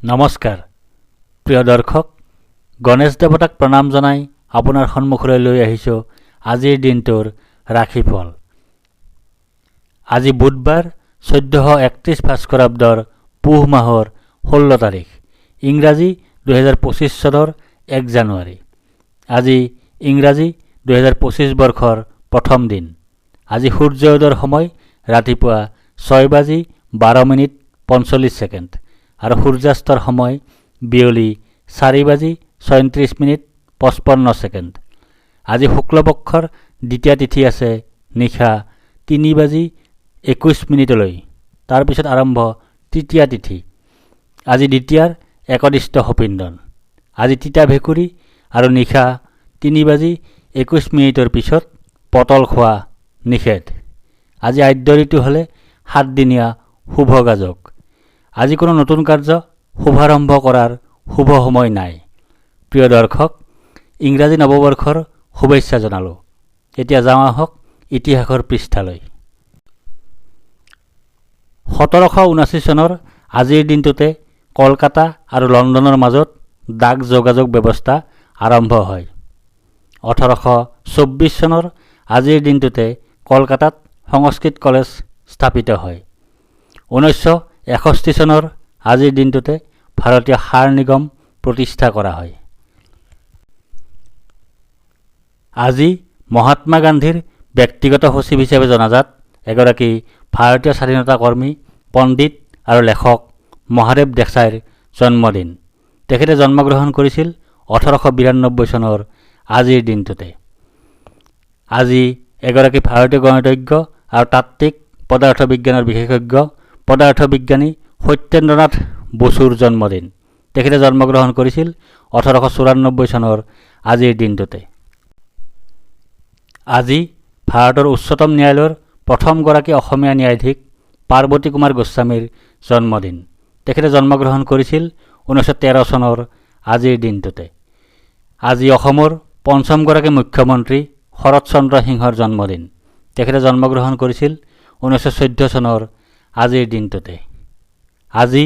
নমস্কাৰ প্ৰিয় দৰ্শক, গণেশ দেৱতাক প্ৰণাম জনাই আপোনাৰ সন্মুখলৈ লৈ আহিছোঁ আজিৰ দিনটোৰ ৰাশিফল। আজি বুধবাৰ 1431 ভাস্কৰাব্দৰ পুহ মাহৰ 16 তাৰিখ, ইংৰাজী 2025 চনৰ 1 জানুৱাৰী। আজি ইংৰাজী 2025 বৰ্ষৰ প্ৰথম দিন। আজি সূৰ্যোদয়ৰ সময় ৰাতিপুৱা 6:12:45 আৰু সূৰ্যাস্তৰ সময় বিয়লি 4:34:55। আজি শুক্লপক্ষৰ দ্বিতীয়া তিথি আছে নিশা 3:21 তাৰপিছত আৰম্ভ তৃতীয়া তিথি। আজি দ্বিতীয়াৰ একদিষ্ট সপিন্দন। আজি তিতা ভেকুৰী আৰু নিশা 3:21 পিছত পটল খোৱা নিষেধ। আজি আদ্য ঋতু হ'লে 7 দিনীয়া শুভ গাজক। আজি কোনো নতুন কাৰ্য শুভাৰম্ভ কৰাৰ শুভ সময় নাই। প্ৰিয় দৰ্শক, ইংৰাজী নৱবৰ্ষৰ শুভেচ্ছা জনালোঁ। এতিয়া যাওঁ আহক ইতিহাসৰ পৃষ্ঠালৈ। 1779 চনৰ আজিৰ দিনটোতে কলকাতা আৰু লণ্ডনৰ মাজত ডাক যোগাযোগ ব্যৱস্থা আৰম্ভ হয়। 1824 চনৰ আজিৰ দিনটোতে কলকাতাত সংস্কৃত কলেজ স্থাপিত হয়। 1961 চনৰ আজিৰ দিনটোতে ভাৰতীয় সাৰ নিগম প্ৰতিষ্ঠা কৰা হয়। আজি মহাত্মা গান্ধীৰ ব্যক্তিগত সচিব হিচাপে জনাজাত এগৰাকী ভাৰতীয় স্বাধীনতা কৰ্মী, পণ্ডিত আৰু লেখক মহাদেৱ দেশাইৰ জন্মদিন। তেখেতে জন্মগ্ৰহণ কৰিছিল 1892 চনৰ আজিৰ দিনটোতে। আজি এগৰাকী ভাৰতীয় গণিতজ্ঞ আৰু তাত্ত্বিক পদাৰ্থ বিজ্ঞানৰ বিশেষজ্ঞ পদাৰ্থ বিজ্ঞানী সত্যেন্দ্ৰনাথ বসুৰ জন্মদিন। তেখেতে জন্মগ্ৰহণ কৰিছিল 1894 চনৰ আজিৰ দিনটোতে। আজি ভাৰতৰ উচ্চতম ন্যায়ালয়ৰ প্ৰথমগৰাকী অসমীয়া ন্যায়াধীশ পাৰ্বতী কুমাৰ গোস্বামীৰ জন্মদিন। তেখেতে জন্মগ্ৰহণ কৰিছিল 1913 চনৰ আজিৰ দিনটোতে। আজি অসমৰ পঞ্চমগৰাকী মুখ্যমন্ত্ৰী শৰৎ চন্দ্ৰ সিংহৰ জন্মদিন। তেখেতে জন্মগ্ৰহণ কৰিছিল 1914 চনৰ আজিৰ দিনটোতে। আজি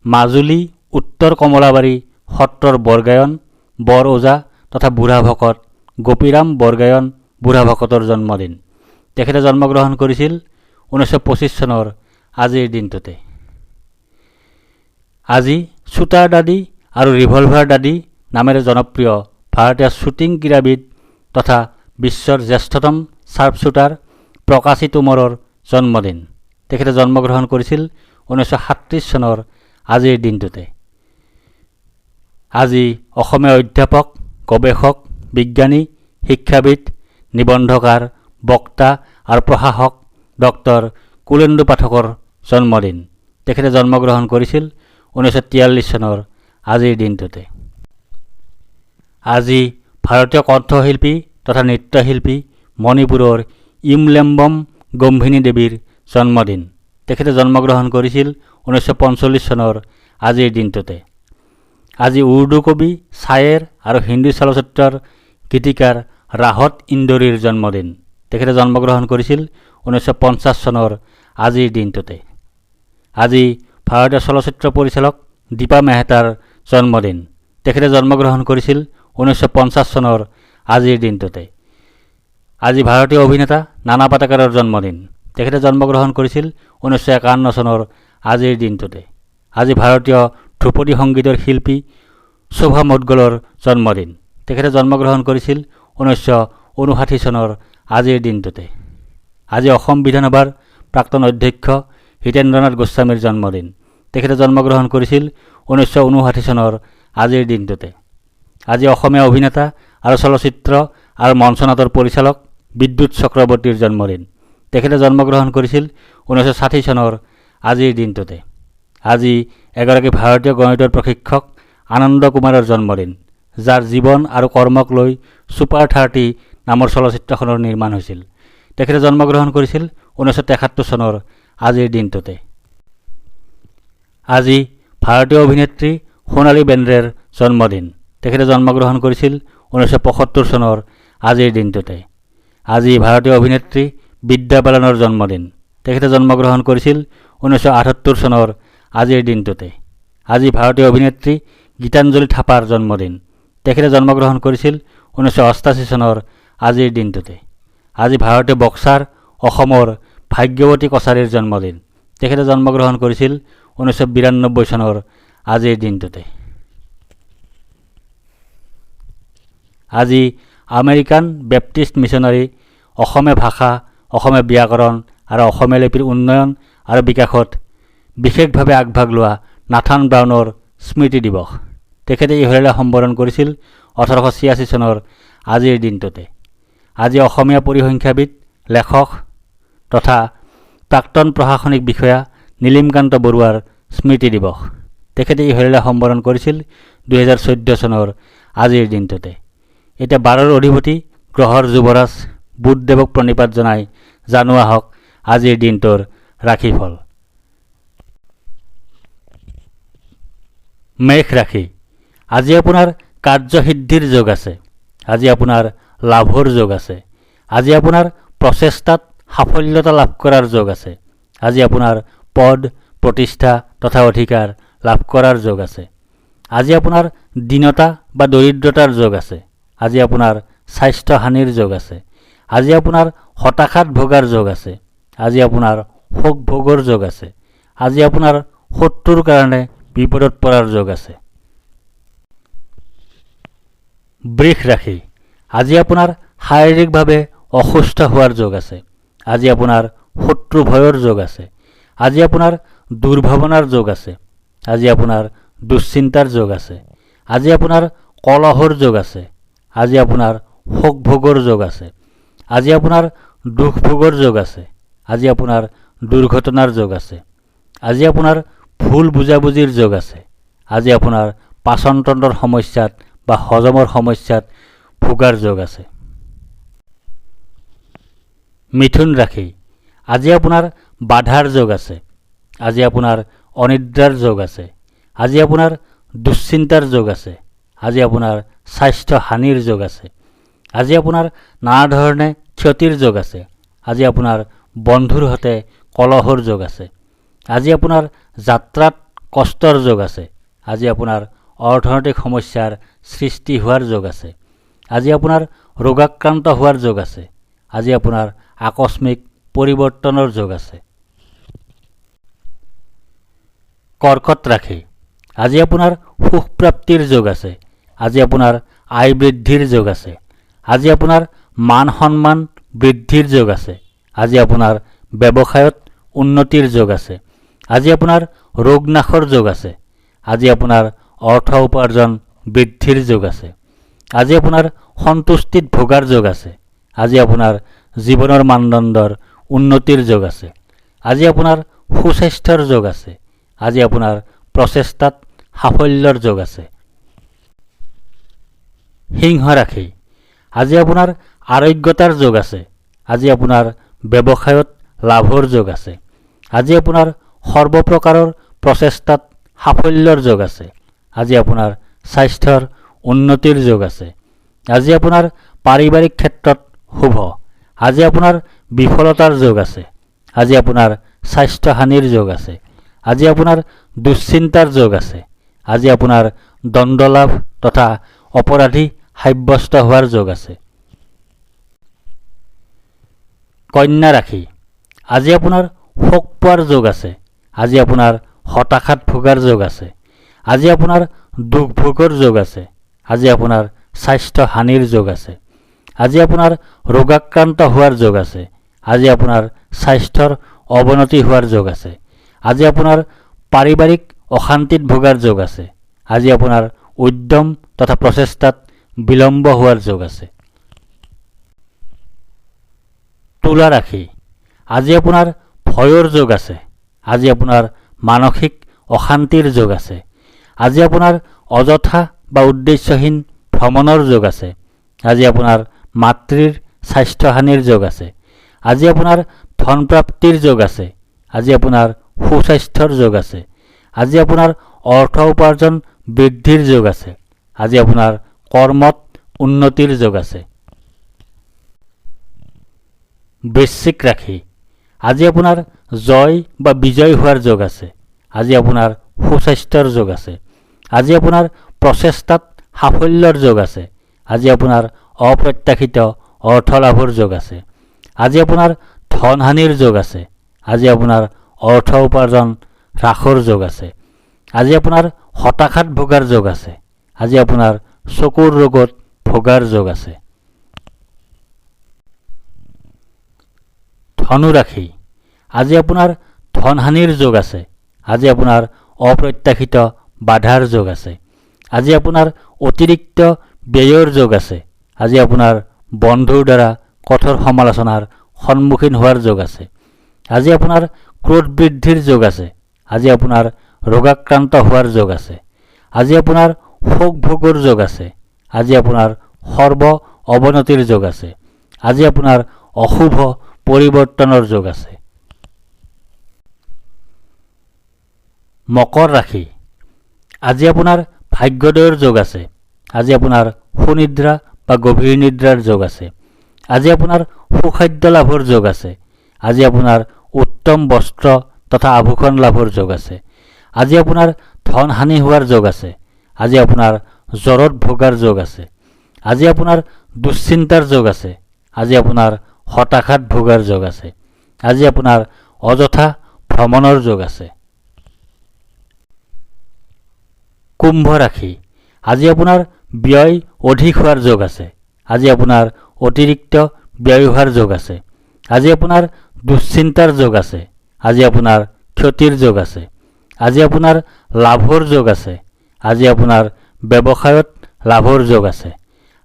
মাজুলী উত্তৰ কমলাবাৰী সত্ৰৰ বৰগায়ন বৰ ওজা তথা বুঢ়া ভকত গোপীৰাম বৰগায়ন বুঢ়া ভকতৰ জন্মদিন। তেখেতে জন্মগ্ৰহণ কৰিছিল 1925 চনৰ আজিৰ দিনটোতে। আজি শ্বুটাৰ দাদী আৰু ৰিভলভাৰ দাদী নামেৰে জনপ্ৰিয় ভাৰতীয় শ্বুটিং ক্ৰীড়াবিদ তথা বিশ্বৰ জ্যেষ্ঠতম শ্বাৰ্পশ্বুটাৰ প্ৰকাশী তোমৰৰ জন্মদিন। তেখেতে জন্মগ্ৰহণ কৰিছিল 1937 চনৰ আজিৰ দিনটোতে। আজি অসমীয়া অধ্যাপক, গৱেষক, বিজ্ঞানী, শিক্ষাবিদ, নিবন্ধকাৰ, বক্তা আৰু প্ৰশাসক ডক্টৰ কুলেন্দু পাঠকৰ জন্মদিন। তেখেতে জন্মগ্ৰহণ কৰিছিল 1943 চনৰ আজিৰ দিনটোতে। আজি ভাৰতীয় কণ্ঠশিল্পী তথা নৃত্যশিল্পী মণিপুৰৰ ইমলেম্বম গম্ভিনী দেৱীৰ জন্মদিন। তেখেতে জন্মগ্ৰহণ কৰিছিল 1945 চনৰ আজিৰ দিনটোতে। আজি উৰ্দু কবি, ছায়েৰ আৰু হিন্দী চলচ্চিত্ৰৰ গীতিকাৰ ৰাহত ইন্দোৰীৰ জন্মদিন। তেখেতে জন্মগ্ৰহণ কৰিছিল 1950 চনৰ আজিৰ দিনটোতে। আজি ভাৰতীয় চলচ্চিত্ৰ পৰিচালক দীপা মেহতাৰ জন্মদিন। তেখেতে জন্মগ্ৰহণ কৰিছিল 1950 চনৰ আজিৰ দিনটোতে। আজি ভাৰতীয় অভিনেতা নানা পাটেকাৰৰ জন্মদিন। তেখেতে জন্মগ্ৰহণ কৰিছিল 1951 চনৰ আজিৰ দিনটোতে। আজি ভাৰতীয় ধ্ৰুপদী সংগীতৰ শিল্পী শোভা মুদগলৰ জন্মদিন। তেখেতে জন্মগ্ৰহণ কৰিছিল 1959 চনৰ আজিৰ দিনটোতে। আজি অসম বিধানসভাৰ প্ৰাক্তন অধ্যক্ষ হিতেন্দ্ৰনাথ গোস্বামীৰ জন্মদিন। তেখেতে জন্মগ্ৰহণ কৰিছিল 1959 চনৰ আজিৰ দিনটোতে। আজি অসমীয়া অভিনেতা আৰু চলচ্চিত্ৰ আৰু মঞ্চ নাটৰ পৰিচালক বিদ্যুৎ চক্ৰৱৰ্তীৰ জন্মদিন। তেখেতে জন্মগ্ৰহণ কৰিছিল 1960 চনৰ আজিৰ দিনটোতে। আজি এগৰাকী ভাৰতীয় গণিতৰ প্ৰশিক্ষক আনন্দ কুমাৰৰ জন্মদিন, যাৰ জীৱন আৰু কৰ্মক লৈ ছুপাৰ 30 নামৰ চলচ্চিত্ৰখনৰ নিৰ্মাণ হৈছিল। তেখেতে জন্মগ্ৰহণ কৰিছিল 1973 চনৰ আজিৰ দিনটোতে। আজি ভাৰতীয় অভিনেত্ৰী সোণালী বেন্দ্ৰেৰ জন্মদিন। তেখেতে জন্মগ্ৰহণ কৰিছিল 1975 চনৰ আজিৰ দিনটোতে। আজি ভাৰতীয় অভিনেত্ৰী বিদ্যা বালানৰ জন্মদিন। তেখেতে জন্মগ্ৰহণ কৰিছিল 1978 চনৰ আজিৰ দিনটোতে। আজি ভাৰতীয় অভিনেত্ৰী গীতাঞ্জলি থাপাৰ জন্মদিন। তেখেতে জন্মগ্ৰহণ কৰিছিল 1988 চনৰ আজিৰ দিনটোতে। আজি ভাৰতীয় বক্সাৰ অসমৰ ভাগ্যৱতী কছাৰীৰ জন্মদিন। তেখেতে জন্মগ্ৰহণ কৰিছিল 1992 চনৰ আজিৰ দিনটোতে। আজি আমেৰিকান বেপ্টিষ্ট মিছনাৰী অসমীয়া ভাষা, অসমীয়া ব্যাকৰণ আৰু অসমীয়া লিপিৰ উন্নয়ন আৰু বিকাশত বিশেষভাৱে আগভাগ লোৱা নাথান ব্ৰাউনৰ স্মৃতি দিৱস। তেখেতে ইহলেলা সম্বোধন কৰিছিল 1886 চনৰ আজিৰ দিনটোতে। আজি অসমীয়া পৰিসংখ্যাবিদ, লেখক তথা প্ৰাক্তন প্ৰশাসনিক বিষয়া নীলিমকান্ত বৰুৱাৰ স্মৃতি দিৱস। তেখেতে ইহলেলা সম্বোধন কৰিছিল 2014 চনৰ আজিৰ দিনটোতে। এতিয়া 12ৰ অধিপতি গ্ৰহৰ যুৱৰাজ বুধদেৱক প্ৰণিপাত জনাই জনোৱা হওক আজিৰ দিনটোৰ ৰাশিফল। মেষ ৰাশি। আজি আপোনাৰ কাৰ্যসিদ্ধিৰ যোগ আছে। আজি আপোনাৰ লাভৰ যোগ আছে। আজি আপোনাৰ প্ৰচেষ্টাত সাফল্যতা লাভ কৰাৰ যোগ আছে। আজি আপোনাৰ পদ, প্ৰতিষ্ঠা তথা অধিকাৰ লাভ কৰাৰ যোগ আছে। আজি আপোনাৰ দীনতা বা দৰিদ্ৰতাৰ যোগ আছে। আজি আপোনাৰ স্বাস্থ্য হানিৰ যোগ আছে। আজি আপোনাৰ হতাশাত ভোগাৰ যোগ আছে। আজি আপোনাৰ শোক ভোগৰ যোগ আছে। আজি আপোনাৰ শত্ৰুৰ কাৰণে বিপদত পৰাৰ যোগ আছে। বৃষ ৰাশি। আজি আপোনাৰ শাৰীৰিকভাৱে অসুস্থ হোৱাৰ যোগ আছে। আজি আপোনাৰ শত্ৰু ভয়ৰ যোগ আছে। আজি আপোনাৰ দুৰ্ভাৱনাৰ যোগ আছে। আজি আপোনাৰ দুশ্চিন্তাৰ যোগ আছে। আজি আপোনাৰ কলহৰ যোগ আছে। আজি আপোনাৰ শোক ভোগৰ যোগ আছে। আজি আপোনাৰ দুখ ভোগৰ যোগ আছে। আজি আপোনাৰ দুৰ্ঘটনাৰ যোগ আছে। আজি আপোনাৰ ভুল বুজাবুজিৰ যোগ আছে। আজি আপোনাৰ পাচনতন্ত্ৰৰ সমস্যাত বা হজমৰ সমস্যাত ভোগাৰ যোগ আছে। মিথুন ৰাশি। আজি আপোনাৰ বাধাৰ যোগ আছে। আজি আপোনাৰ অনিদ্ৰাৰ যোগ আছে। আজি আপোনাৰ দুশ্চিন্তাৰ যোগ আছে। আজি আপোনাৰ স্বাস্থ্য হানিৰ যোগ আছে। আজি আপোনাৰ নানা ধৰণে ক্ষতিৰ যোগ আছে। আজি আপোনাৰ বন্ধুৰ সৈতে কলহৰ যোগ আছে। আজি আপোনাৰ যাত্ৰাত কষ্টৰ যোগ আছে। আজি আপোনাৰ অৰ্থনৈতিক সমস্যাৰ সৃষ্টি হোৱাৰ যোগ আছে। আজি আপোনাৰ ৰোগাক্ৰান্ত হোৱাৰ যোগ আছে। আজি আপোনাৰ আকস্মিক পৰিৱৰ্তনৰ যোগ আছে। কৰ্কট ৰাশি। আজি আপোনাৰ সুখপ্ৰাপ্তিৰ যোগ আছে। আজি আপোনাৰ আয় বৃদ্ধিৰ যোগ আছে। আজি আপোনাৰ মান সন্মান বৃদ্ধিৰ যোগ আছে। আজি আপোনাৰ ব্যৱসায়ত উন্নতিৰ যোগ আছে। আজি আপোনাৰ ৰোগ নাশৰ যোগ আছে। আজি আপোনাৰ অৰ্থ উপাৰ্জন বৃদ্ধিৰ যোগ আছে। আজি আপোনাৰ সন্তুষ্টিত ভোগাৰ যোগ আছে। আজি আপোনাৰ জীৱনৰ মানদণ্ডৰ উন্নতিৰ যোগ আছে। আজি আপোনাৰ সুস্বাস্থ্যৰ যোগ আছে। আজি আপোনাৰ প্ৰচেষ্টাত সাফল্যৰ যোগ আছে। সিংহ ৰাশি। আজি আপোনাৰ আৰোগ্যতাৰ যোগ আছে। আজি আপোনাৰ ব্যৱসায়ত লাভৰ যোগ আছে। আজি আপোনাৰ সৰ্বপ্ৰকাৰৰ প্ৰচেষ্টাত সাফল্যৰ যোগ আছে। আজি আপোনাৰ স্বাস্থ্যৰ উন্নতিৰ যোগ আছে। আজি আপোনাৰ পাৰিবাৰিক ক্ষেত্ৰত শুভ। আজি আপোনাৰ বিফলতাৰ যোগ আছে। আজি আপোনাৰ স্বাস্থ্য হানিৰ যোগ আছে। আজি আপোনাৰ দুশ্চিন্তাৰ যোগ আছে। আজি আপোনাৰ দণ্ডলাভ তথা অপৰাধী সাব্যস্ত হোৱাৰ যোগ আছে। কন্যা ৰাশি। আজি আপোনাৰ শোক পোৱাৰ যোগ আছে। আজি আপোনাৰ হতাশাত ভোগাৰ যোগ আছে। আজি আপোনাৰ দুখ ভোগৰ যোগ আছে। আজি আপোনাৰ স্বাস্থ্য হানিৰ যোগ আছে। আজি আপোনাৰ ৰোগাক্ৰান্ত হোৱাৰ যোগ আছে। আজি আপোনাৰ স্বাস্থ্যৰ অৱনতি হোৱাৰ যোগ আছে। আজি আপোনাৰ পাৰিবাৰিক অশান্তিত ভোগাৰ যোগ আছে। আজি আপোনাৰ উদ্যম তথা প্ৰচেষ্টাত বিলম্ব হোৱাৰ যোগ আছে। তুলা ৰাশি। আজি আপোনাৰ ভয়ৰ যোগ আছে। আজি আপোনাৰ মানসিক অশান্তিৰ যোগ আছে। আজি আপোনাৰ অযথা বা উদ্দেশ্যহীন ভ্ৰমণৰ যোগ আছে। আজি আপোনাৰ মাতৃৰ স্বাস্থ্যহানিৰ যোগ আছে। আজি আপোনাৰ ধনপ্ৰাপ্তিৰ যোগ আছে। আজি আপোনাৰ সুস্বাস্থ্যৰ যোগ আছে। আজি আপোনাৰ অৰ্থ উপাৰ্জন বৃদ্ধিৰ যোগ আছে। আজি আপোনাৰ কৰ্মত উন্নতিৰ যোগ আছে। বৃশ্চিক ৰাশি। আজি আপোনাৰ জয় বা বিজয় হোৱাৰ যোগ আছে। আজি আপোনাৰ সুস্বাস্থ্যৰ যোগ আছে। আজি আপোনাৰ প্ৰচেষ্টাত সাফল্যৰ যোগ আছে। আজি আপোনাৰ অপ্ৰত্যাশিত অৰ্থ লাভৰ যোগ আছে। আজি আপোনাৰ ধন হানিৰ যোগ আছে। আজি আপোনাৰ অৰ্থ উপাৰ্জন হ্ৰাসৰ যোগ আছে। আজি আপোনাৰ হতাশাত ভোগাৰ যোগ আছে। আজি আপোনাৰ চকুৰ ৰোগত ভোগাৰ যোগ আছে। ধনু ৰাশি, আজি আপোনাৰ ধন হানিৰ যোগ আছে। আজি আপোনাৰ অপ্ৰত্যাশিত বাধাৰ যোগ আছে। আজি আপোনাৰ অতিৰিক্ত ব্যয়ৰ যোগ আছে। আজি আপোনাৰ বন্ধুৰ দ্বাৰা কঠোৰ সমালোচনাৰ সন্মুখীন হোৱাৰ যোগ আছে। আজি আপোনাৰ ক্ৰোধ বৃদ্ধিৰ যোগ আছে। আজি আপোনাৰ ৰোগাক্ৰান্ত হোৱাৰ যোগ আছে। আজি আপোনাৰ শোক ভোগৰ যোগ আছে। আজি আপোনাৰ সৰ্ব অৱনতিৰ যোগ আছে। আজি আপোনাৰ অশুভ পৰিৱৰ্তনৰ যোগ আছে। মকৰ ৰাশি, আজি আপোনাৰ ভাগ্যোদয়ৰ যোগ আছে। আজি আপোনাৰ সুনিদ্ৰা বা গভীৰ নিদ্ৰাৰ যোগ আছে। আজি আপোনাৰ সুখাদ্য লাভৰ যোগ আছে। আজি আপোনাৰ উত্তম বস্ত্ৰ তথা আভূষণ লাভৰ যোগ আছে। আজি আপোনাৰ ধন হানি হোৱাৰ যোগ আছে। আজি আপোনাৰ জ্বৰত ভোগাৰ যোগ আছে। আজি আপোনাৰ দুশ্চিন্তাৰ যোগ আছে। আজি আপোনাৰ হতাশাত ভোগাৰ যোগ আছে। আজি আপোনাৰ অযথা ভ্ৰমণৰ যোগ আছে। কুম্ভ ৰাশি, আজি আপোনাৰ ব্যয় অধিক হোৱাৰ যোগ আছে। আজি আপোনাৰ অতিৰিক্ত ব্যয় হোৱাৰ যোগ আছে। আজি আপোনাৰ দুশ্চিন্তাৰ যোগ আছে। আজি আপোনাৰ ক্ষতিৰ যোগ আছে। আজি আপোনাৰ লাভৰ যোগ আছে। আজি আপোনাৰ ব্যৱসায়ত লাভৰ যোগ আছে।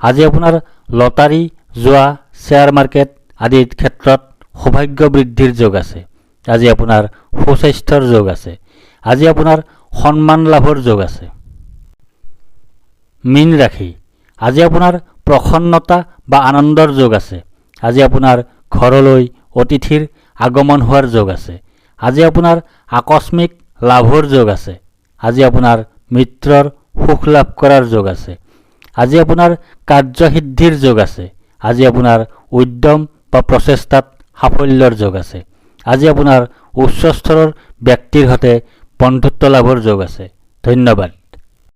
আজি আপোনাৰ লটাৰী, জুৱা, শ্বেয়াৰ মাৰ্কেট আদিৰ ক্ষেত্ৰত সৌভাগ্য বৃদ্ধিৰ যোগ আছে। আজি আপোনাৰ সুস্বাস্থ্যৰ যোগ আছে। আজি আপোনাৰ সন্মান লাভৰ যোগ আছে। মীন ৰাশি, আজি আপোনাৰ প্ৰসন্নতা বা আনন্দৰ যোগ আছে। আজি আপোনাৰ ঘৰলৈ অতিথিৰ আগমন হোৱাৰ যোগ আছে। আজি আপোনাৰ আকস্মিক লাভৰ যোগ আছে। আজি আপোনাৰ মিত্ৰৰ সুখ লাভ কৰাৰ যোগ আছে। আজি আপোনাৰ কাৰ্যসিদ্ধিৰ যোগ আছে। আজি আপোনাৰ উদ্যম বা প্ৰচেষ্টাত সাফল্যৰ যোগ আছে। আজি আপোনাৰ উচ্চ স্তৰৰ ব্যক্তিৰ সৈতে বন্ধুত্ব লাভৰ যোগ আছে। ধন্যবাদ।